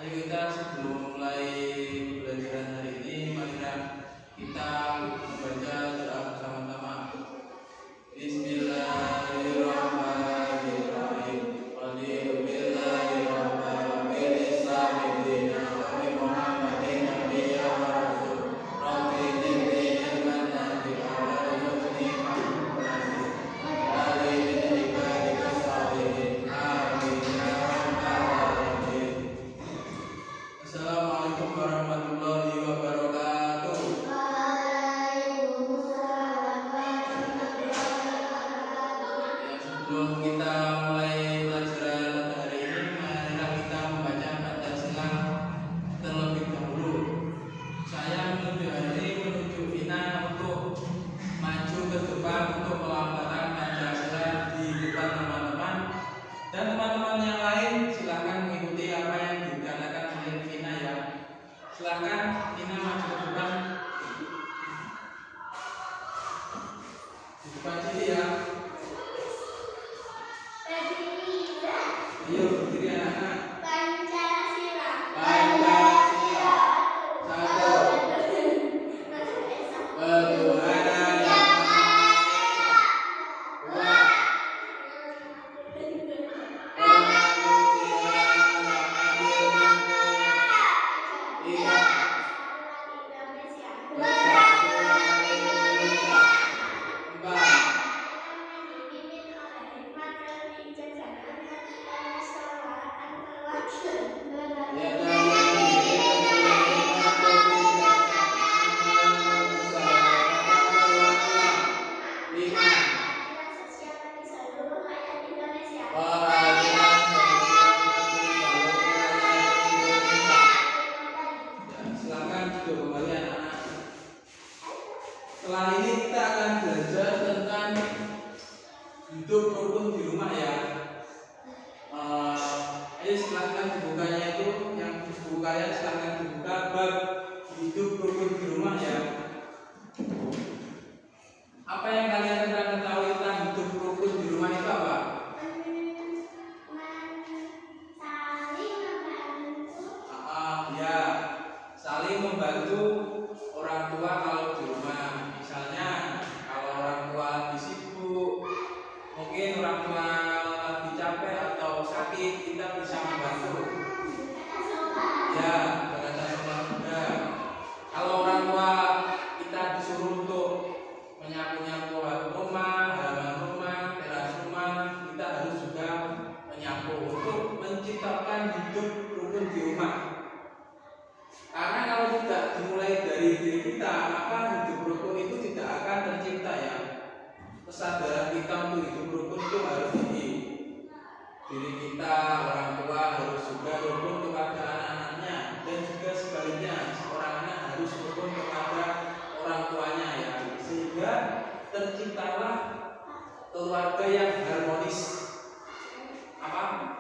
kita sebelum mulai pelajaran hari ini, marilah kita membaca doa bersama-sama. Bismillahirrahmanirrahim. Walhamdulillahirabbil alamin. Wa Muhammadin nabiyyan wa rasul. Rabbi zidni ilman nafi'an warzuqni fahman nafi'an min ibadika shalihin. Amin ya rabbal alamin. Assalamualaikum warahmatullahi wabarakatuh. Sebelum kita mulai pelajaran hari ini, marilah kita membaca Pancasila terlebih dahulu. Saya menuju Vina untuk maju ke depan untuk melambangkan Pancasila di depan teman-teman, dan teman-teman yang lain silahkan mengikuti apa yang dikatakan oleh Vina ya. Silahkan Vina maju ke depan, di depan sini ya. Ayo berdiri anak-anak. Pancasila. Pancasila. Satu. Ketuhanan yang Maha Esa. Dua. Kemanusiaan yang adil dan beradab. Tiga. Persatuan Indonesia. Empat. Setelah ini kita akan belajar tentang hidup rukun di rumah ya. Ayo silahkan dibukanya itu, yang buku kalian silahkan dibuka bab hidup rukun di rumah ya. Apa yang kalian pernah ketahui tentang hidup rukun di rumah itu apa? Ya, saling membantu orang tua kalau di rumah. Misalnya kalau orang tua lagi sibuk, mungkin orang tua lagi capek atau sakit, kita bisa membantu. Ya, berkata sholat juga. Kalau orang tua kita disuruh untuk menyapu-nyapu rumah, halaman rumah, teras rumah, kita harus juga menyapu untuk menciptakan hidup rukun di rumah. Karena kalau tidak dimulai dari diri kita, maka hidup rukun itu tidak akan tercipta ya. Kesadaran kita untuk hidup rukun itu harus di diri kita, orang tua harus juga rukun kepada anak-anaknya, dan juga sebaliknya seorang anak harus rukun kepada orang tuanya ya, sehingga terciptalah keluarga yang harmonis. Apa?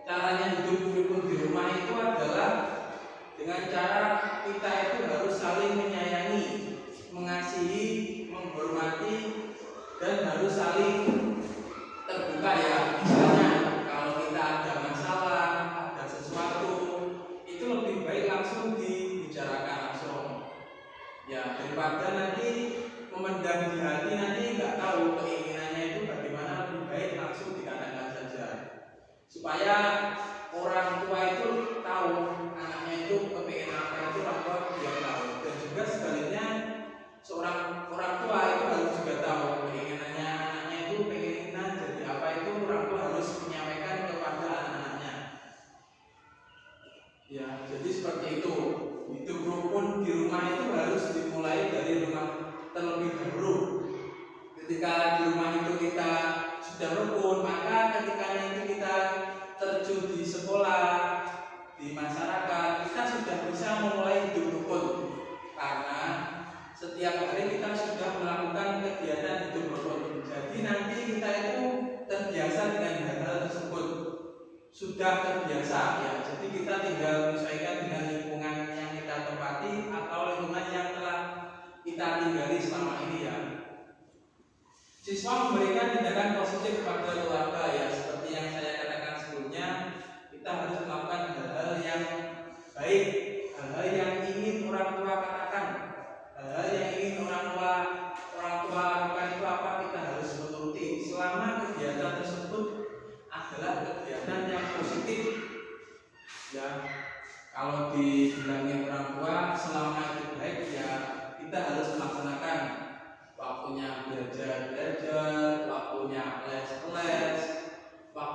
Caranya hidup rukun di rumah itu adalah dengan cara kita itu harus saling menyayangi, mengasihi, menghormati, dan harus saling terbuka ya. Misalnya kalau kita ada masalah, ada sesuatu, itu lebih baik langsung dibicarakan langsung ya, daripada nanti memendam di hati, nanti nggak tahu keinginannya itu bagaimana. Lebih baik langsung dikatakan saja, supaya orang tua itu tahu anaknya itu kepengen apa, itu orang tua dia tahu, dan juga sebaliknya seorang orang tua itu harus juga tahu keinginannya anaknya itu pengen jadi apa, itu orang tua harus menyampaikan kepada anak-anaknya ya. Jadi seperti itu, hidup rukun di rumah itu harus dimulai dari rumah terlebih dahulu. Ketika di rumah itu kita sudah rukun, maka ketika nanti kita terjun di sekolah, di masyarakat, kita sudah bisa memulai hidup rukun. Karena setiap hari kita sudah melakukan kegiatan hidup rukun. Jadi nanti kita itu terbiasa dengan hal tersebut, sudah terbiasa ya. Jadi kita tinggal menyesuaikan dengan lingkungan yang kita tempati atau lingkungan yang telah kita tinggali selama ini ya. Siswa memberikan tindakan positif kepada keluarga ya, seperti yang saya katakan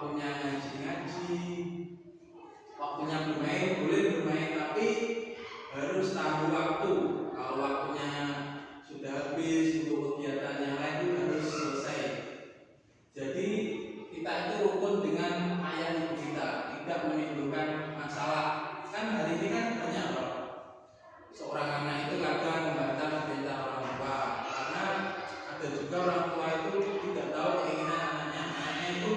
waktunya ngaji-ngaji, waktunya bermain, boleh bermain, tapi harus tahu waktu. Kalau waktunya sudah habis untuk kegiatan yang lain itu harus selesai. Jadi kita itu rukun dengan ayah ibu kita, tidak menimbulkan masalah. Kan hari ini kan banyak loh, seorang anak itu kadang membantah perintah orang tua, karena ada juga orang tua itu tidak tahu keinginan anaknya. Anaknya itu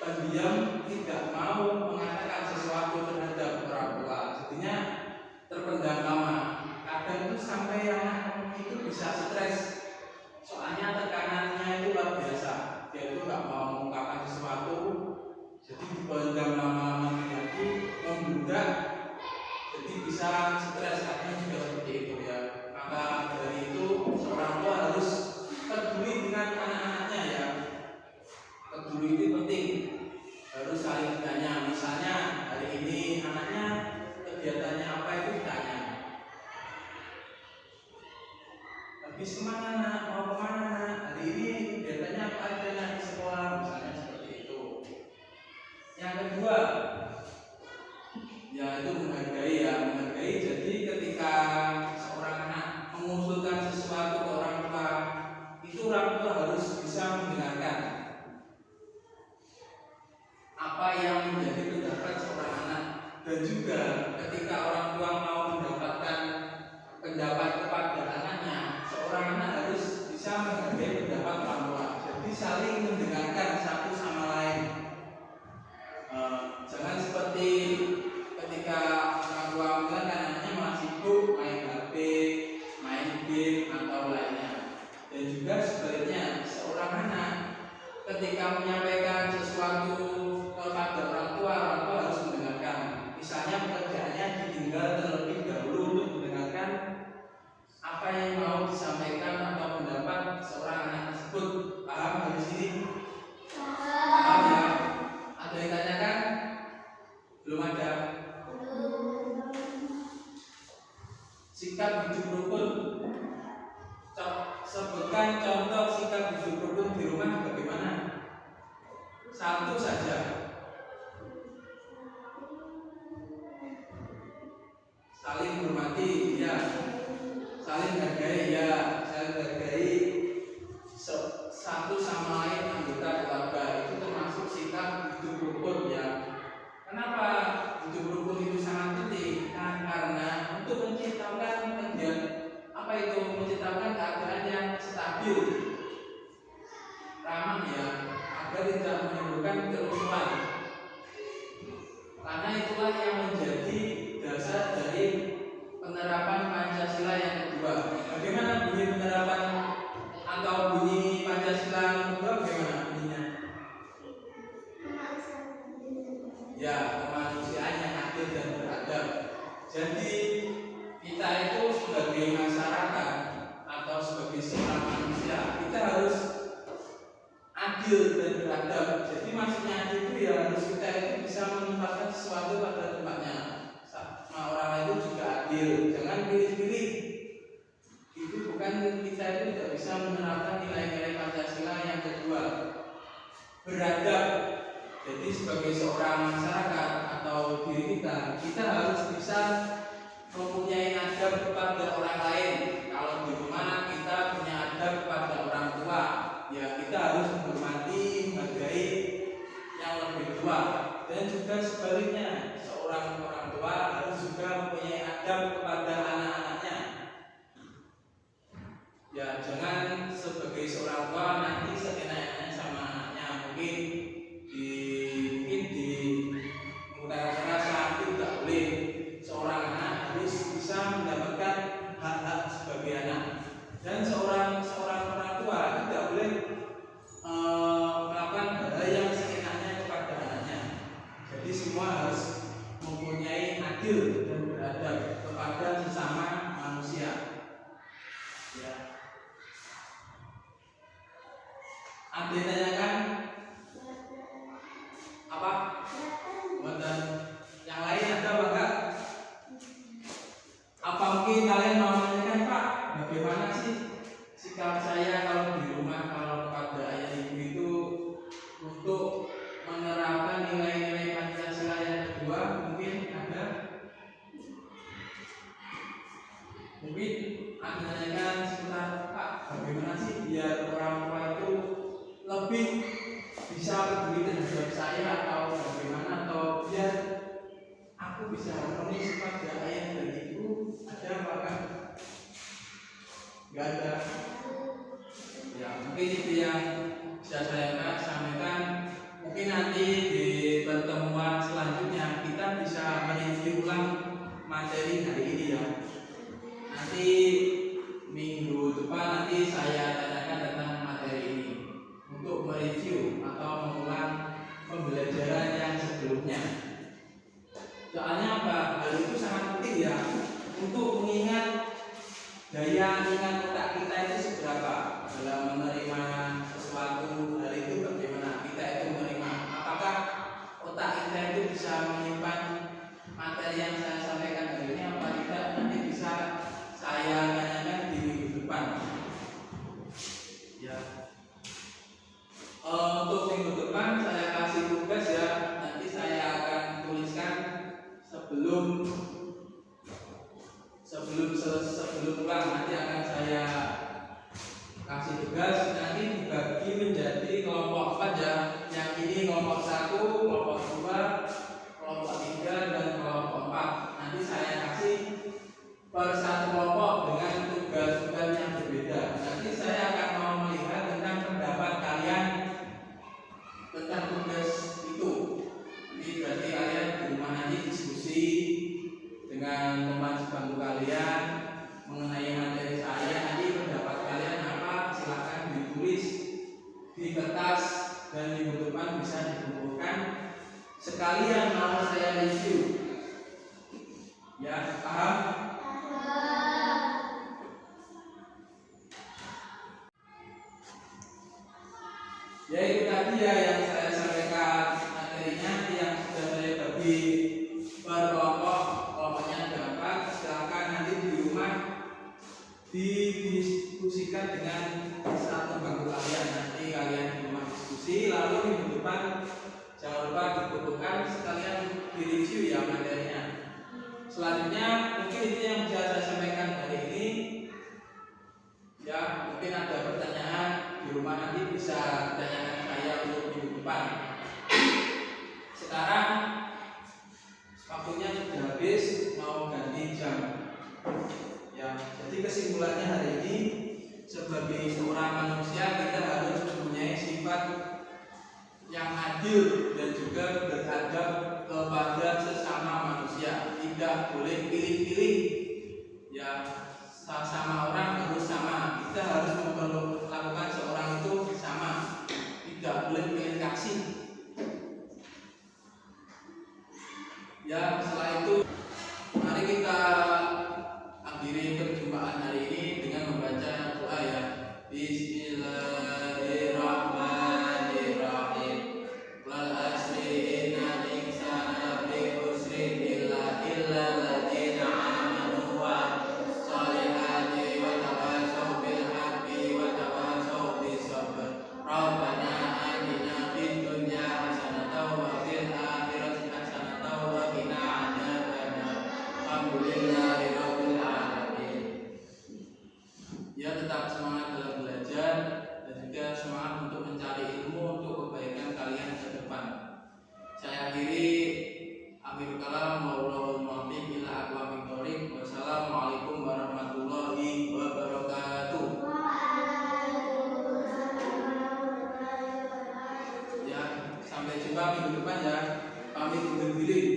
pendiam, tidak mau mengatakan sesuatu terhadap orang tua, jadinya terpendam lama. Kadang itu sampai anak itu bisa stres, soalnya tekanannya itu luar biasa. Dia itu nggak mau mengungkapkan sesuatu, jadi dipendam lama-lama menjadi membludak, jadi bisa stres. Kadang juga seperti itu ya. Maka dari itu seorang tua harus peduli dengan anak-anaknya ya. Peduli itu penting, harus saling bertanya. Misalnya hari ini anaknya kegiatannya apa itu ditanya, habis kemana nak, mau kemana nak, hari ini kegiatannya apa aja nak di sekolah, misalnya seperti itu. Yang kedua, ya itu menghargai ya, menghargai. Jadi ketika seorang anak mengusulkan sesuatu ke orang tua, itu orang tua harus bisa mendengarkan apa yang menjadi pendapat seorang anak. Dan juga ketika orang tua mau mendapatkan pendapat kepada anaknya, seorang anak harus bisa menghargai pendapat orang tua. Jadi saling mendengarkan satu sama lain. Jangan seperti ketika orang tua mengatakan anaknya malah sibuk main HP, main game atau lainnya. Dan juga sebaliknya, seorang anak ketika menyampaikan sesuatu kepada orang tua harus mendengarkan. Misalnya pekerjaannya ditinggal terlebih dahulu untuk mendengarkan apa yang mau disampaikan atau pendapat seorang anak tersebut. Paham dari sini? Paham ya? Ada yang tanyakan? Belum ada? Sikap hidup rukun. Sebutkan contoh sikap hidup rukun di rumah bagaimana? Satu saja. Saling hormati, ya. Saling hargai, ya. Saling hargai satu sama lain anggota keluarga, itu termasuk sikap hidup rukun ya. Kenapa hidup rukun itu sangat penting? Karena untuk menciptakan menciptakan keadaan yang stabil, ramah ya, agar tidak menimbulkan kerusuhan. Karena itulah yang menjadi dasar dari penerapan Pancasila yang kedua. Bagaimana bunyi penerapan atau bunyi Pancasila yang kedua? Bagaimana bunyinya? Ya, kemanusiaan yang adil dan beradab. Jadi kita itu sebagai masyarakat atau sebagai seorang manusia, kita harus adil dan beradab. Jadi maksudnya adil itu ya harus kita itu bisa menempatkan sesuatu pada tempatnya. Sama orang lain itu juga adil, jangan pilih-pilih. Itu bukan, kita itu tidak bisa menerapkan nilai-nilai Pancasila yang kedua, beradab. Jadi sebagai seorang masyarakat atau diri kita harus bisa mempunyai adab kepada orang lain. Kalau di rumah kita punya adab kepada orang tua, ya kita harus menghormati, menghargai yang lebih tua. Dan juga sebaliknya, seorang orang tua harus juga mempunyai adab kepada anak-anaknya. Ya jangan sebagai seorang tua nanti seenak-enaknya sama anaknya, mungkin di kekerasan itu tidak boleh. Seorang anak harus bisa mendapatkan hak-hak sebagai anak, dan seorang orang tua tidak boleh melakukan hal yang seenaknya kepada anaknya. Jadi semua harus mempunyai adil dan beradab kepada beberapa dibutuhkan sekalian direview ya materinya. Selanjutnya mungkin itu yang bisa saya sampaikan hari ini. Ya, mungkin ada pertanyaan di rumah nanti bisa ditanyakan saya untuk minggu depan. Sekarang waktunya sudah habis, mau ganti jam. Ya, jadi kesimpulannya hari ini sebagai seorang manusia kita harus mempunyai sifat yang adil dan juga beradab kepada sesama manusia. Tidak boleh pilih-pilih. Ya, sama orang harus sama. Kita harus memperlakukan seorang itu sama. Tidak boleh pilih kasih. Ya, setelah itu mari kita akhiri perjumpaan hari ini dengan membaca doa ya. Bismillahirrahmanirrahim. Wal asri innal insana lafi khusrin illa alladziina aamanu wa sholihati wa tawassaw bil haqqi wa tawassaw bis sabr. Rabbana atina fid dunya hasanatan wa fil akhirati hasanatan wa qina adzabannar. Alhamdulillahirabbil alamin. Ya, tetap semangat dalam belajar dan juga semangat untuk mencari ilmu untuk kebaikan kalian ke depan. Saya akhiri, akhirul kalam, wallahul muwaffiq ila aqwamit thoriq. Wassalamualaikum warahmatullahi wabarakatuh. Ya, sampai jumpa minggu depan ya. Pamit undur diri.